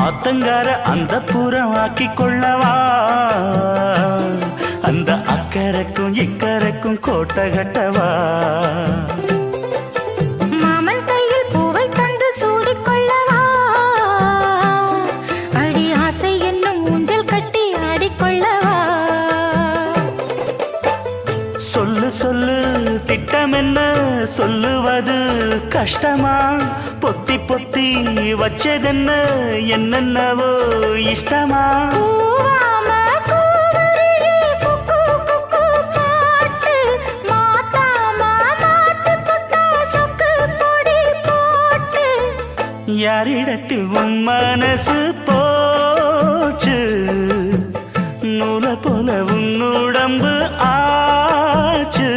ஆத்தங்கார அந்த புறம் ஆக்கி கொள்ளவா அந்த அக்கறைக்கும் இக்கரைக்கும் கோட்டை கட்டவா மாமன் கையில் பூவை தந்து சூடிக்கொள்ளவா அடி ஆசை என்னும் ஊஞ்சல் கட்டி ஆடிக்கொள்ளவா சொல்லு சொல்லு திட்டம் என்ன சொல்லுவது கஷ்டமா பொத்தி பொத்தி வச்சதென்ன என்னென்னவோ இஷ்டமா பூவாம கூவருளி குக்கு குக்கு பாட்டு மாத்தாம மாட்டு புட்டா சொக்கு பொடி போட்டு யாரிடத்தில் உன் மனசு போச்சு நூலை போல உன் உடம்பு ஆச்சு